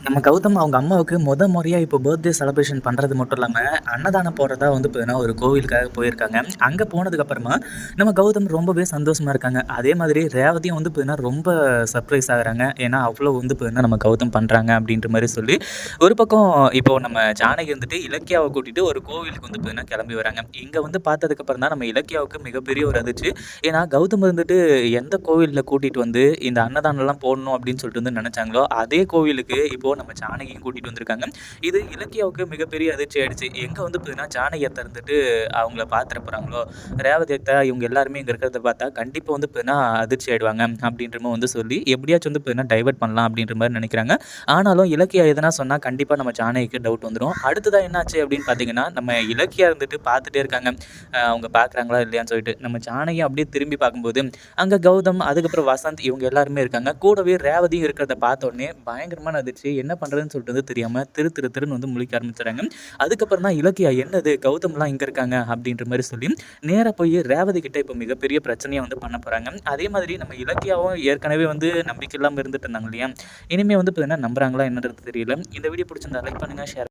நம்ம கௌதம் அவங்க அம்மாவுக்கு முறையா இப்போ பர்த்டே செலிப்ரேஷன் பண்றது மட்டும் இல்லாம, அன்னதானம் போடுறதா வந்து பார்த்தீங்கன்னா, ஒரு கோவிலுக்காக போயிருக்காங்க. அங்க போனதுக்கு அப்புறமா, நம்ம கௌதம் ரொம்பவே சந்தோஷமா இருக்காங்க. அதே மாதிரி ரேவதியும் வந்து பார்த்தீங்கன்னா, ரொம்ப சர்ப்ரைஸ் ஆகுறாங்க. ஏன்னா, அவ்வளோ வந்து பார்த்தீங்கன்னா, நம்ம கௌதம் பண்றாங்க அப்படின்ற மாரி சொல்லி, ஒரு பக்கம் இப்போ நம்ம ஜானகி வந்துட்டு இலக்கியாவ கூட்டிட்டு ஒரு கோவிலுக்கு வந்து பார்த்தீங்கன்னா, கிளம்பி வராங்க. இங்க வந்து பார்த்ததுக்கு அப்புறம் தான் நம்ம இலக்கியாவுக்கு மிகப்பெரிய ஒரு அதிர்ச்சி. ஏன்னா, கௌதம் வந்துட்டு எந்த கோவில்ல கூட்டிட்டு வந்து இந்த அன்னதானம்லாம் போடணும் அப்படின்னு சொல்லிட்டு வந்து நெனச்சாங்களோ, அதே கோவிலுக்கு இப்போ நம்ம ஜானகியும் கூட்டிட்டு வந்திருக்காங்க. இது இலக்கியாவுக்கு மிகப்பெரிய அதிர்ச்சி ஆயிடுச்சு. எங்க வந்து பார்த்தீங்கன்னா, ஜானகி அத்த இருந்துட்டு அவங்கள பாத்துற போறாங்களோ, ரேவதி அத்த இவங்க எல்லாருமே இங்க இருக்கிறத பார்த்தா கண்டிப்பா வந்து பார்த்தீங்கன்னா, அதிர்ச்சி ஆயிடுவாங்க அப்படின்ற மாரி வந்து சொல்லி, எப்படியாச்சும் வந்து பார்த்தீங்கன்னா டைவர்ட் பண்ணலாம் அப்படின்ற மாரி நெனைக்கிறாங்க. ஆனாலும் இலக்கியா எதனா சொன்னா கண்டிப்பா நம்ம ஜானகிக்கு டவுட் வந்துரும். அடுத்ததா என்னாச்சு அப்படின்னு பார்த்தீங்கன்னா, நம்ம இலக்கியா இருந்துட்டு பார்த்துட்டே இருக்காங்க. அவங்க பார்க்குறாங்களா இல்லையான்னு சொல்லிட்டு. நம்ம ஜானகி அப்படியே திரும்பி பார்க்கும்போது, அங்க கௌதம், அதுக்கப்புறம் வசந்த் இவங்க எல்லாருமே இருக்காங்க. கூடவே ரேவதியும் இருக்கிறத பார்த்த உடனே பயங்கரமான அதிர்ச்சி. என்ன பண்றதுன்னு சொல்லிட்டு வந்து தெரியாம திருன்னு வந்து முழிக்க ஆரம்பிச்சுறாங்க. அதுக்கப்புறம் தான் இலக்கியா என்னது கௌதம்லாம் இங்க இருக்காங்க அப்படின்ற மாரி சொல்லி, நேரா போய் ரேவதி கிட்ட இப்ப மிகப்பெரிய பிரச்சனைய வந்து பண்ண போறாங்க. அதே மாதிரி நம்ம இலக்கியாவும் ஏற்கனவே வந்து நம்பிக்கை இல்லாம இருந்துட்டு இருந்தாங்க இல்லையா? இனிமே வந்து பார்த்தீங்கன்னா நம்புறாங்களா என்னன்றது தெரியல. இந்த வீடியோ பிடிச்சிருந்தா லைக் பண்ணுங்க, ஷேர்